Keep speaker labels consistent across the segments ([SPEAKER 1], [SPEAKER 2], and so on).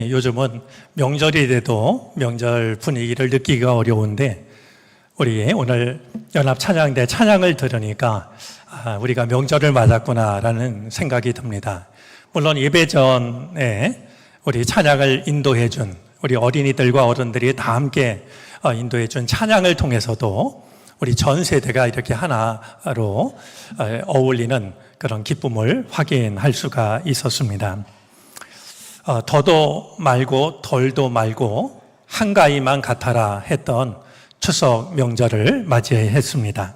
[SPEAKER 1] 요즘은 명절이 돼도 명절 분위기를 느끼기가 어려운데 우리 오늘 연합 찬양대 찬양을 들으니까 우리가 명절을 맞았구나라는 생각이 듭니다. 물론 예배 전에 우리 찬양을 인도해 준 우리 어린이들과 어른들이 다 함께 인도해 준 찬양을 통해서도 우리 전 세대가 이렇게 하나로 어울리는 그런 기쁨을 확인할 수가 있었습니다. 더도 말고 덜도 말고 한가위만 같아라 했던 추석 명절을 맞이했습니다.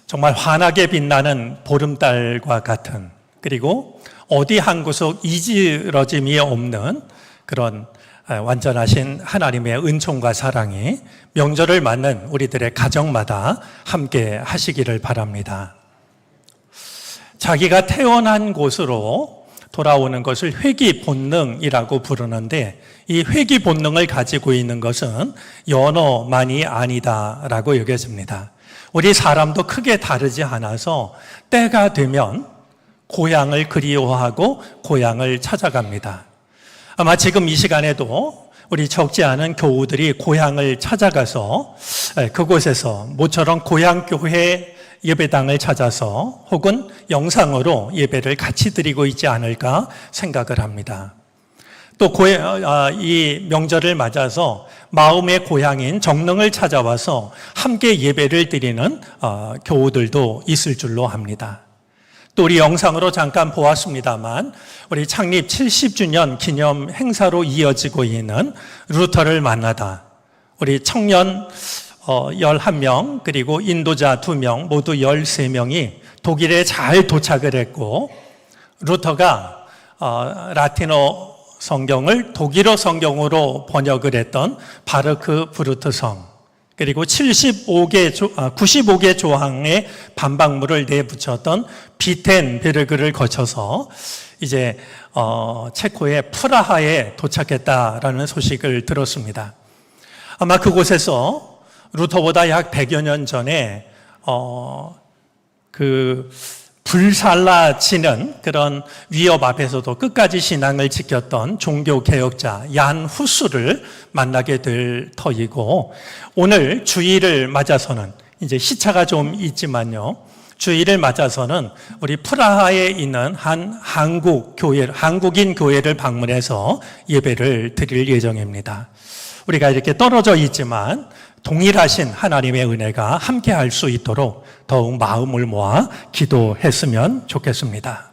[SPEAKER 1] 정말 환하게 빛나는 보름달과 같은, 그리고 어디 한 구석 이지러짐이 없는 그런 완전하신 하나님의 은총과 사랑이 명절을 맞는 우리들의 가정마다 함께 하시기를 바랍니다. 자기가 태어난 곳으로 돌아오는 것을 회귀 본능이라고 부르는데, 이 회귀 본능을 가지고 있는 것은 연어만이 아니다라고 여겨집니다. 우리 사람도 크게 다르지 않아서 때가 되면 고향을 그리워하고 고향을 찾아갑니다. 아마 지금 이 시간에도 우리 적지 않은 교우들이 고향을 찾아가서 그곳에서 모처럼 고향교회 예배당을 찾아서 혹은 영상으로 예배를 같이 드리고 있지 않을까 생각을 합니다. 또 이 명절을 맞아서 마음의 고향인 정릉을 찾아와서 함께 예배를 드리는 교우들도 있을 줄로 합니다. 또 우리 영상으로 잠깐 보았습니다만 우리 창립 70주년 기념 행사로 이어지고 있는 루터를 만나다 우리 청년 11명 그리고 인도자 2명 모두 13명이 독일에 잘 도착을 했고, 루터가 라틴어 성경을 독일어 성경으로 번역을 했던 바르크 브루트 성, 그리고 95개 조항의 반박문을 내붙였던 비텐베르그를 거쳐서 이제 체코의 프라하에 도착했다라는 소식을 들었습니다. 아마 그곳에서 루터보다 약 100여 년 전에 불살라지는 그런 위협 앞에서도 끝까지 신앙을 지켰던 종교개혁자 얀 후스를 만나게 될 터이고, 오늘 주일을 맞아서는 이제 시차가 좀 있지만요, 주일을 맞아서는 우리 프라하에 있는 한 한국인 교회를 방문해서 예배를 드릴 예정입니다. 우리가 이렇게 떨어져 있지만 동일하신 하나님의 은혜가 함께 할 수 있도록 더욱 마음을 모아 기도했으면 좋겠습니다.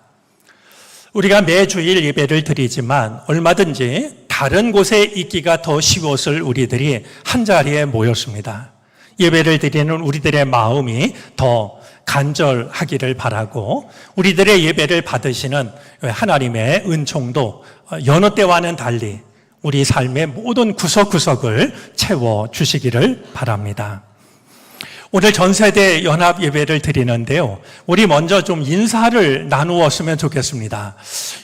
[SPEAKER 1] 우리가 매주일 예배를 드리지만 얼마든지 다른 곳에 있기가 더 쉬웠을 우리들이 한자리에 모였습니다. 예배를 드리는 우리들의 마음이 더 간절하기를 바라고, 우리들의 예배를 받으시는 하나님의 은총도 여느 때와는 달리 우리 삶의 모든 구석구석을 채워주시기를 바랍니다. 오늘 전세대 연합 예배를 드리는데요, 우리 먼저 좀 인사를 나누었으면 좋겠습니다.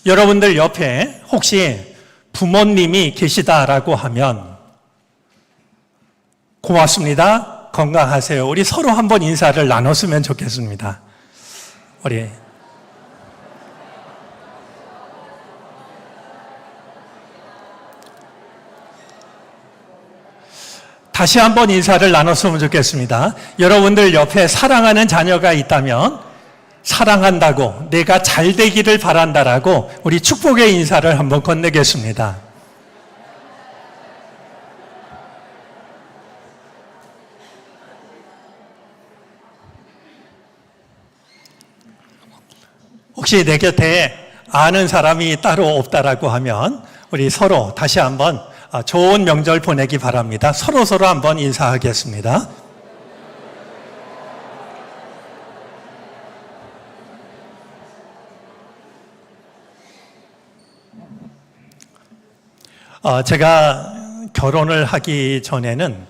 [SPEAKER 1] 여러분들 옆에 혹시 부모님이 계시다라고 하면 고맙습니다, 건강하세요, 우리 서로 한번 인사를 나눴으면 좋겠습니다. 우리 다시 한번 인사를 나눴으면 좋겠습니다. 여러분들 옆에 사랑하는 자녀가 있다면 사랑한다고, 내가 잘 되기를 바란다라고 우리 축복의 인사를 한번 건네겠습니다. 혹시 내 곁에 아는 사람이 따로 없다라고 하면 우리 서로 다시 한번 좋은 명절 보내기 바랍니다. 서로 한번 인사하겠습니다. 제가 결혼을 하기 전에는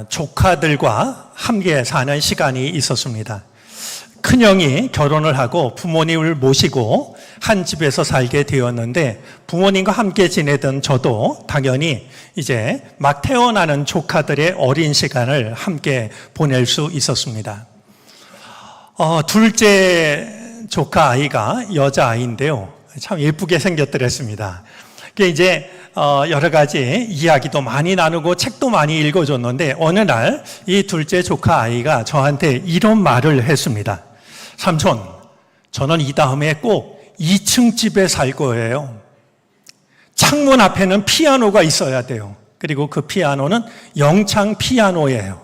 [SPEAKER 1] 조카들과 함께 사는 시간이 있었습니다. 큰형이 결혼을 하고 부모님을 모시고 한 집에서 살게 되었는데, 부모님과 함께 지내던 저도 당연히 이제 막 태어나는 조카들의 어린 시간을 함께 보낼 수 있었습니다. 둘째 조카 아이가 여자아이인데요, 참 예쁘게 생겼더랬습니다. 그 이제 여러 가지 이야기도 많이 나누고 책도 많이 읽어줬는데 어느 날 이 둘째 조카 아이가 저한테 이런 말을 했습니다. 삼촌, 저는 이 다음에 꼭 2층 집에 살 거예요. 창문 앞에는 피아노가 있어야 돼요. 그리고 그 피아노는 영창 피아노예요.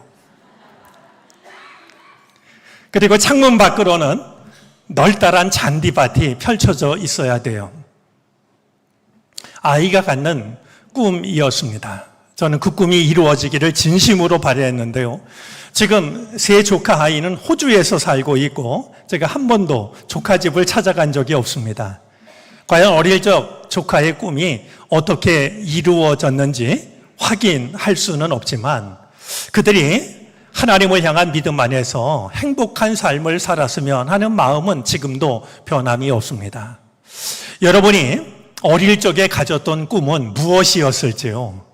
[SPEAKER 1] 그리고 창문 밖으로는 널따란 잔디밭이 펼쳐져 있어야 돼요. 아이가 갖는 꿈이었습니다. 저는 그 꿈이 이루어지기를 진심으로 바라했는데요. 지금 세 조카 아이는 호주에서 살고 있고 제가 한 번도 조카 집을 찾아간 적이 없습니다. 과연 어릴 적 조카의 꿈이 어떻게 이루어졌는지 확인할 수는 없지만 그들이 하나님을 향한 믿음 안에서 행복한 삶을 살았으면 하는 마음은 지금도 변함이 없습니다. 여러분이 어릴 적에 가졌던 꿈은 무엇이었을지요?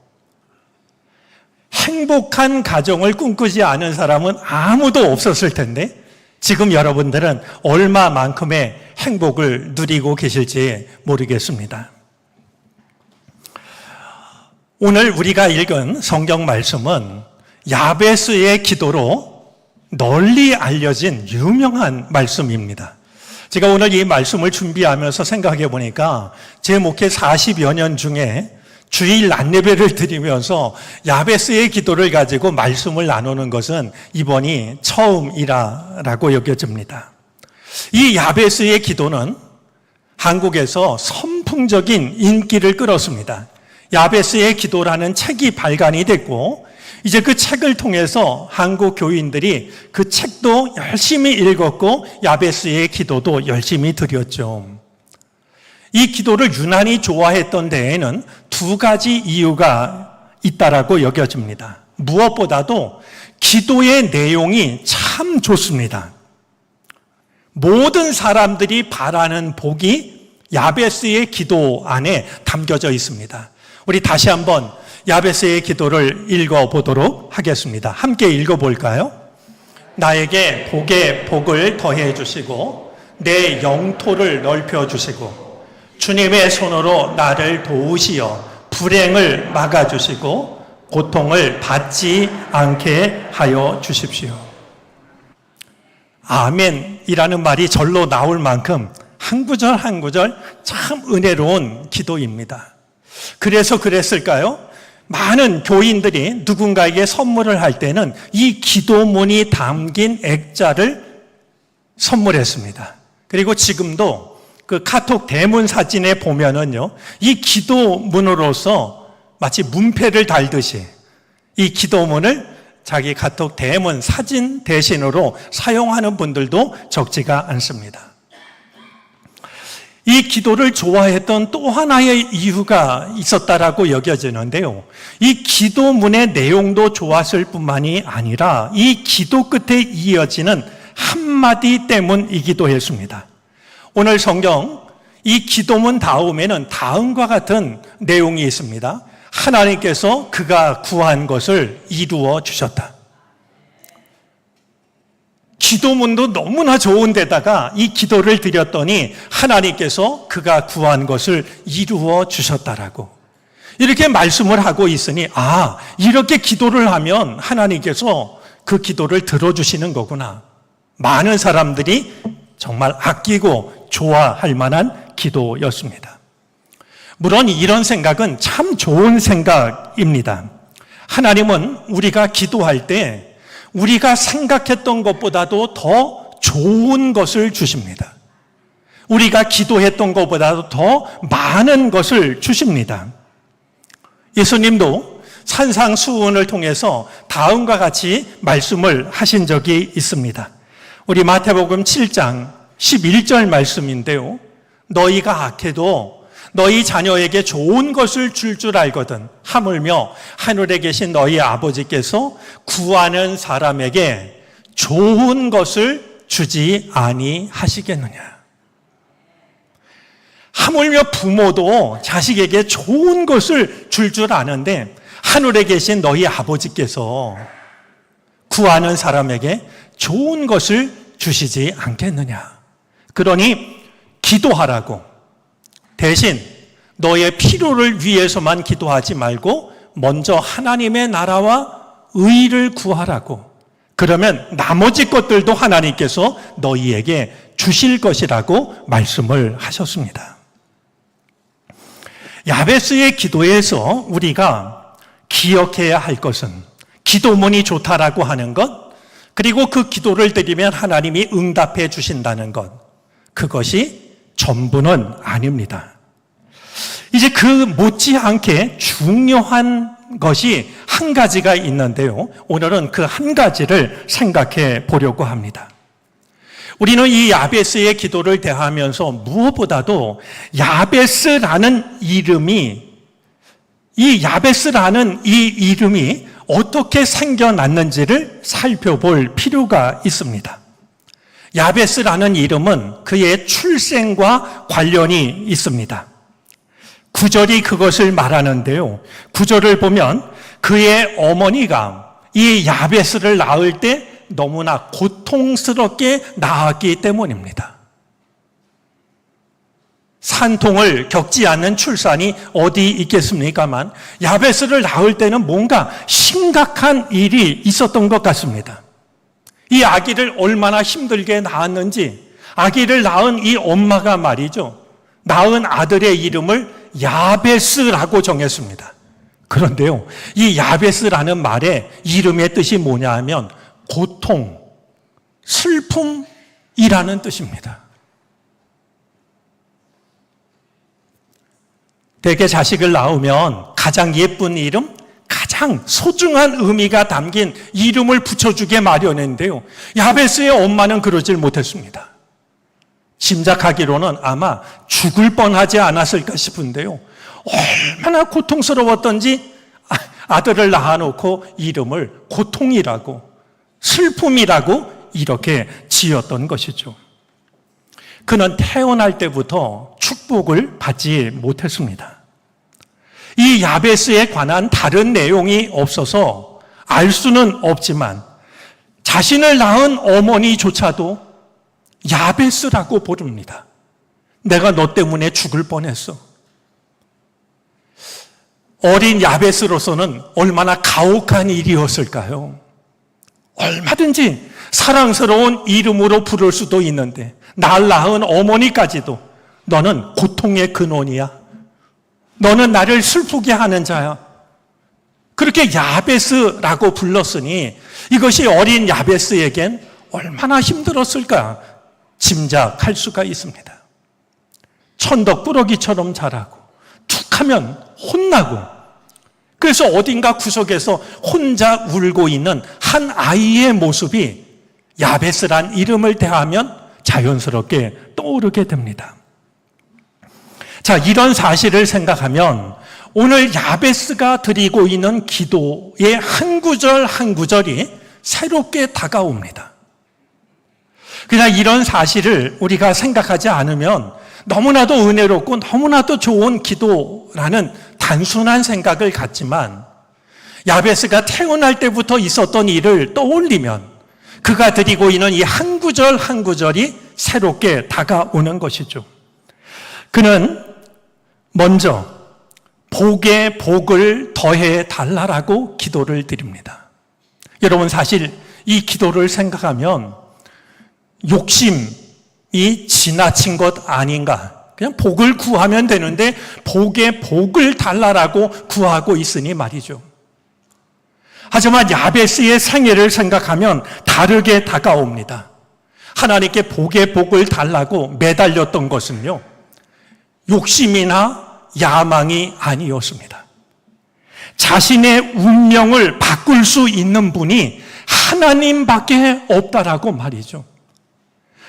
[SPEAKER 1] 행복한 가정을 꿈꾸지 않은 사람은 아무도 없었을 텐데 지금 여러분들은 얼마만큼의 행복을 누리고 계실지 모르겠습니다. 오늘 우리가 읽은 성경 말씀은 야베스의 기도로 널리 알려진 유명한 말씀입니다. 제가 오늘 이 말씀을 준비하면서 생각해 보니까 제 목회 40여 년 중에 주일 안예배를 드리면서 야베스의 기도를 가지고 말씀을 나누는 것은 이번이 처음이라고 여겨집니다. 이 야베스의 기도는 한국에서 선풍적인 인기를 끌었습니다. 야베스의 기도라는 책이 발간이 됐고 이제 그 책을 통해서 한국 교인들이 그 책도 열심히 읽었고 야베스의 기도도 열심히 드렸죠. 이 기도를 유난히 좋아했던 데에는 두 가지 이유가 있다라고 여겨집니다. 무엇보다도 기도의 내용이 참 좋습니다. 모든 사람들이 바라는 복이 야베스의 기도 안에 담겨져 있습니다. 우리 다시 한번 야베스의 기도를 읽어보도록 하겠습니다. 함께 읽어볼까요? 나에게 복에 복을 더해 주시고 내 영토를 넓혀 주시고 주님의 손으로 나를 도우시어 불행을 막아주시고 고통을 받지 않게 하여 주십시오. 아멘이라는 말이 절로 나올 만큼 한 구절 한 구절 참 은혜로운 기도입니다. 그래서 그랬을까요? 많은 교인들이 누군가에게 선물을 할 때는 이 기도문이 담긴 액자를 선물했습니다. 그리고 지금도 그 카톡 대문 사진에 보면은요, 이 기도문으로서 마치 문패를 달듯이 이 기도문을 자기 카톡 대문 사진 대신으로 사용하는 분들도 적지가 않습니다. 이 기도를 좋아했던 또 하나의 이유가 있었다라고 여겨지는데요. 이 기도문의 내용도 좋았을 뿐만이 아니라 이 기도 끝에 이어지는 한마디 때문이기도 했습니다. 오늘 성경 이 기도문 다음에는 다음과 같은 내용이 있습니다. 하나님께서 그가 구한 것을 이루어 주셨다. 기도문도 너무나 좋은 데다가 이 기도를 드렸더니 하나님께서 그가 구한 것을 이루어 주셨다라고 이렇게 말씀을 하고 있으니 이렇게 기도를 하면 하나님께서 그 기도를 들어주시는 거구나. 많은 사람들이 정말 아끼고 좋아할 만한 기도였습니다. 물론 이런 생각은 참 좋은 생각입니다. 하나님은 우리가 기도할 때 우리가 생각했던 것보다도 더 좋은 것을 주십니다. 우리가 기도했던 것보다도 더 많은 것을 주십니다. 예수님도 산상수훈을 통해서 다음과 같이 말씀을 하신 적이 있습니다. 우리 마태복음 7장 11절 말씀인데요. 너희가 악해도 너희 자녀에게 좋은 것을 줄 알거든 하물며 하늘에 계신 너희 아버지께서 구하는 사람에게 좋은 것을 주지 아니하시겠느냐. 하물며 부모도 자식에게 좋은 것을 줄 아는데 하늘에 계신 너희 아버지께서 구하는 사람에게 좋은 것을 주시지 않겠느냐. 그러니 기도하라고 대신 너의 필요를 위해서만 기도하지 말고 먼저 하나님의 나라와 의를 구하라고. 그러면 나머지 것들도 하나님께서 너희에게 주실 것이라고 말씀을 하셨습니다. 야베스의 기도에서 우리가 기억해야 할 것은 기도문이 좋다라고 하는 것, 그리고 그 기도를 드리면 하나님이 응답해 주신다는 것, 그것이 전부는 아닙니다. 이제 그 못지않게 중요한 것이 한 가지가 있는데요. 오늘은 그 한 가지를 생각해 보려고 합니다. 우리는 이 야베스의 기도를 대하면서 무엇보다도 야베스라는 이름이 어떻게 생겨났는지를 살펴볼 필요가 있습니다. 야베스라는 이름은 그의 출생과 관련이 있습니다. 구절이 그것을 말하는데요. 구절을 보면 그의 어머니가 이 야베스를 낳을 때 너무나 고통스럽게 낳았기 때문입니다. 산통을 겪지 않는 출산이 어디 있겠습니까만 야베스를 낳을 때는 뭔가 심각한 일이 있었던 것 같습니다. 이 아기를 얼마나 힘들게 낳았는지, 아기를 낳은 이 엄마가 말이죠, 낳은 아들의 이름을 야베스라고 정했습니다. 그런데요, 이 야베스라는 말의 이름의 뜻이 뭐냐 하면 고통, 슬픔이라는 뜻입니다. 대개 자식을 낳으면 가장 예쁜 이름, 가장 소중한 의미가 담긴 이름을 붙여주게 마련인데요. 야베스의 엄마는 그러질 못했습니다. 짐작하기로는 아마 죽을 뻔하지 않았을까 싶은데요. 얼마나 고통스러웠던지 아들을 낳아놓고 이름을 고통이라고, 슬픔이라고 이렇게 지었던 것이죠. 그는 태어날 때부터 축복을 받지 못했습니다. 이 야베스에 관한 다른 내용이 없어서 알 수는 없지만 자신을 낳은 어머니조차도 야베스라고 부릅니다. 내가 너 때문에 죽을 뻔했어. 어린 야베스로서는 얼마나 가혹한 일이었을까요? 얼마든지 사랑스러운 이름으로 부를 수도 있는데 날 낳은 어머니까지도 너는 고통의 근원이야. 너는 나를 슬프게 하는 자야. 그렇게 야베스라고 불렀으니 이것이 어린 야베스에겐 얼마나 힘들었을까 짐작할 수가 있습니다. 천덕꾸러기처럼 자라고 툭하면 혼나고, 그래서 어딘가 구석에서 혼자 울고 있는 한 아이의 모습이 야베스란 이름을 대하면 자연스럽게 떠오르게 됩니다. 자, 이런 사실을 생각하면 오늘 야베스가 드리고 있는 기도의 한 구절 한 구절이 새롭게 다가옵니다. 그냥 이런 사실을 우리가 생각하지 않으면 너무나도 은혜롭고 너무나도 좋은 기도라는 단순한 생각을 갖지만, 야베스가 태어날 때부터 있었던 일을 떠올리면 그가 드리고 있는 이 한 구절 한 구절이 새롭게 다가오는 것이죠. 그는 먼저 복에 복을 더해 달라라고 기도를 드립니다. 여러분, 사실 이 기도를 생각하면 욕심이 지나친 것 아닌가? 그냥 복을 구하면 되는데 복에 복을 달라라고 구하고 있으니 말이죠. 하지만 야베스의 생애를 생각하면 다르게 다가옵니다. 하나님께 복에 복을 달라고 매달렸던 것은요, 욕심이나 야망이 아니었습니다. 자신의 운명을 바꿀 수 있는 분이 하나님밖에 없다라고 말이죠.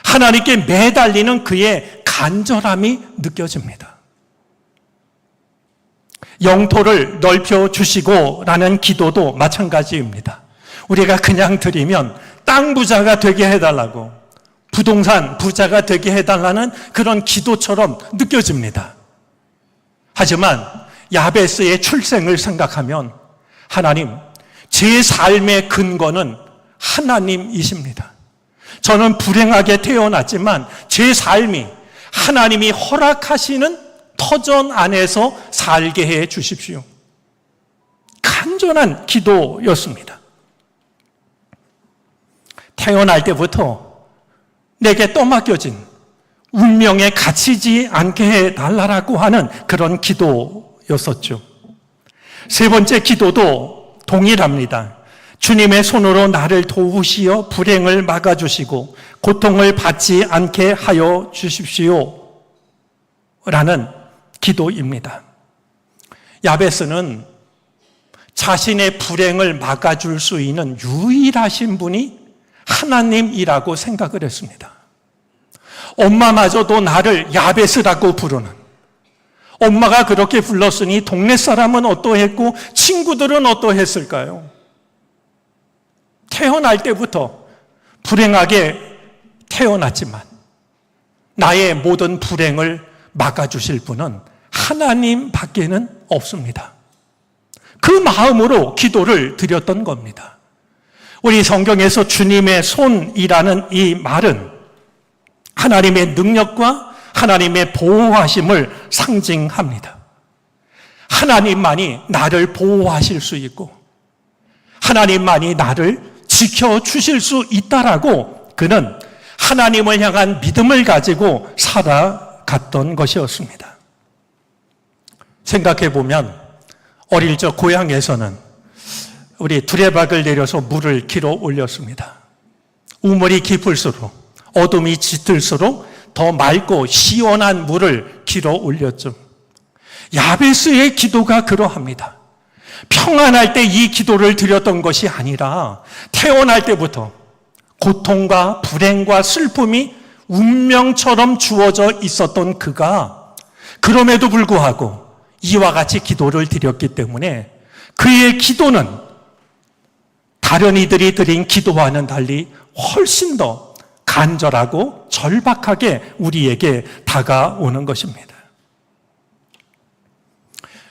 [SPEAKER 1] 하나님께 매달리는 그의 간절함이 느껴집니다. 영토를 넓혀주시고 라는 기도도 마찬가지입니다. 우리가 그냥 드리면 땅 부자가 되게 해달라고, 부동산 부자가 되게 해달라는 그런 기도처럼 느껴집니다. 하지만 야베스의 출생을 생각하면 하나님, 제 삶의 근거는 하나님이십니다. 저는 불행하게 태어났지만 제 삶이 하나님이 허락하시는 터전 안에서 살게 해 주십시오. 간절한 기도였습니다. 태어날 때부터 내게 떠맡겨진 운명에 갇히지 않게 해달라고 하는 그런 기도였었죠. 세 번째 기도도 동일합니다. 주님의 손으로 나를 도우시어 불행을 막아주시고 고통을 받지 않게 하여 주십시오 라는 기도입니다. 야베스는 자신의 불행을 막아줄 수 있는 유일하신 분이 하나님이라고 생각을 했습니다. 엄마마저도 나를 야베스라고 부르는, 엄마가 그렇게 불렀으니 동네 사람은 어떠했고 친구들은 어떠했을까요? 태어날 때부터 불행하게 태어났지만 나의 모든 불행을 막아주실 분은 하나님 밖에는 없습니다. 그 마음으로 기도를 드렸던 겁니다. 우리 성경에서 주님의 손이라는 이 말은 하나님의 능력과 하나님의 보호하심을 상징합니다. 하나님만이 나를 보호하실 수 있고 하나님만이 나를 지켜주실 수 있다라고 그는 하나님을 향한 믿음을 가지고 살아갔던 것이었습니다. 생각해보면 어릴 적 고향에서는 우리 두레박을 내려서 물을 길어 올렸습니다. 우물이 깊을수록 어둠이 짙을수록 더 맑고 시원한 물을 길어 올렸죠. 야베스의 기도가 그러합니다. 평안할 때 이 기도를 드렸던 것이 아니라 태어날 때부터 고통과 불행과 슬픔이 운명처럼 주어져 있었던 그가 그럼에도 불구하고 이와 같이 기도를 드렸기 때문에 그의 기도는 다른 이들이 드린 기도와는 달리 훨씬 더 간절하고 절박하게 우리에게 다가오는 것입니다.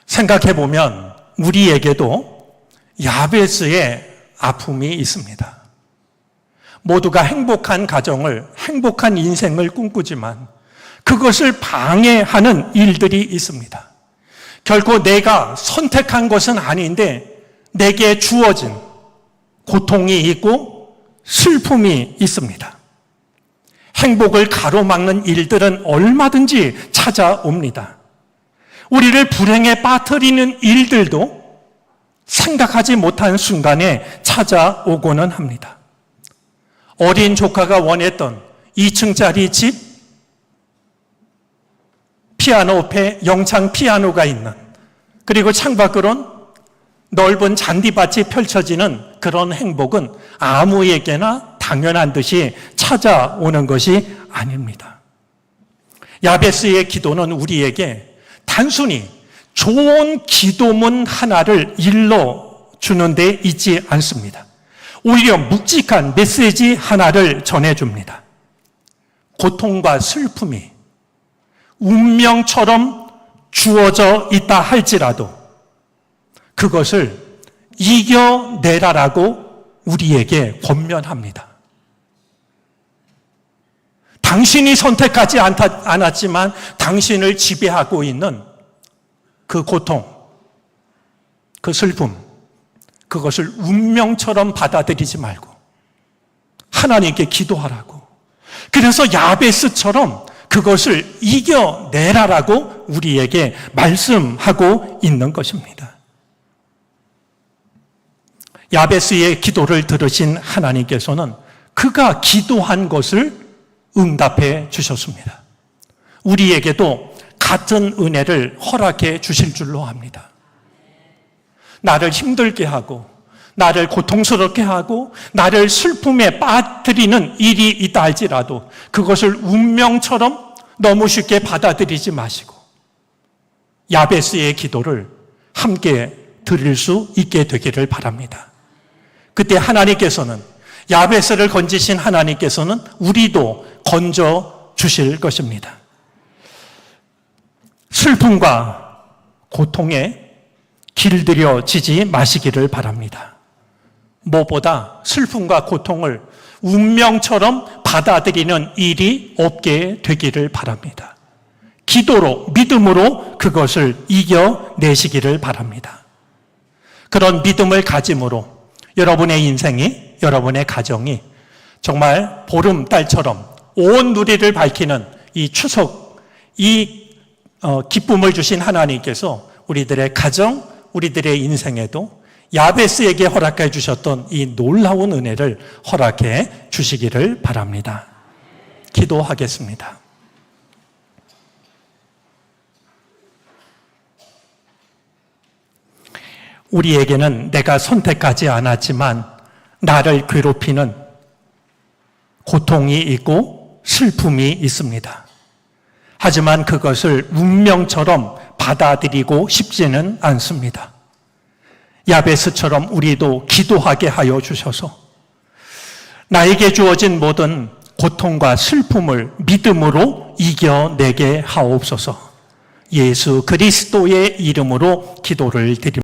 [SPEAKER 1] 생각해보면 우리에게도 야베스의 아픔이 있습니다. 모두가 행복한 가정을, 행복한 인생을 꿈꾸지만 그것을 방해하는 일들이 있습니다. 결코 내가 선택한 것은 아닌데 내게 주어진 고통이 있고 슬픔이 있습니다. 행복을 가로막는 일들은 얼마든지 찾아옵니다. 우리를 불행에 빠뜨리는 일들도 생각하지 못한 순간에 찾아오고는 합니다. 어린 조카가 원했던 2층짜리 집, 피아노 옆에 영창 피아노가 있는, 그리고 창밖으론 넓은 잔디밭이 펼쳐지는 그런 행복은 아무에게나 당연한 듯이 찾아오는 것이 아닙니다. 야베스의 기도는 우리에게 단순히 좋은 기도문 하나를 일러주는 데 있지 않습니다. 오히려 묵직한 메시지 하나를 전해줍니다. 고통과 슬픔이 운명처럼 주어져 있다 할지라도 그것을 이겨내라라고 우리에게 권면합니다. 당신이 선택하지 않았지만 당신을 지배하고 있는 그 고통, 그 슬픔, 그것을 운명처럼 받아들이지 말고 하나님께 기도하라고. 그래서 야베스처럼 그것을 이겨내라라고 우리에게 말씀하고 있는 것입니다. 야베스의 기도를 들으신 하나님께서는 그가 기도한 것을 응답해 주셨습니다. 우리에게도 같은 은혜를 허락해 주실 줄로 압니다. 나를 힘들게 하고 나를 고통스럽게 하고 나를 슬픔에 빠뜨리는 일이 있다 할지라도 그것을 운명처럼 너무 쉽게 받아들이지 마시고 야베스의 기도를 함께 드릴 수 있게 되기를 바랍니다. 그때 하나님께서는, 야베스를 건지신 하나님께서는 우리도 건져 주실 것입니다. 슬픔과 고통에 길들여지지 마시기를 바랍니다. 무엇보다 슬픔과 고통을 운명처럼 받아들이는 일이 없게 되기를 바랍니다. 기도로, 믿음으로 그것을 이겨내시기를 바랍니다. 그런 믿음을 가짐으로 여러분의 인생이, 여러분의 가정이 정말 보름달처럼 온 누리를 밝히는 이 추석, 이 기쁨을 주신 하나님께서 우리들의 가정, 우리들의 인생에도 야베스에게 허락해 주셨던 이 놀라운 은혜를 허락해 주시기를 바랍니다. 기도하겠습니다. 우리에게는 내가 선택하지 않았지만 나를 괴롭히는 고통이 있고 슬픔이 있습니다. 하지만 그것을 운명처럼 받아들이고 싶지는 않습니다. 야베스처럼 우리도 기도하게 하여 주셔서 나에게 주어진 모든 고통과 슬픔을 믿음으로 이겨내게 하옵소서. 예수 그리스도의 이름으로 기도를 드립니다.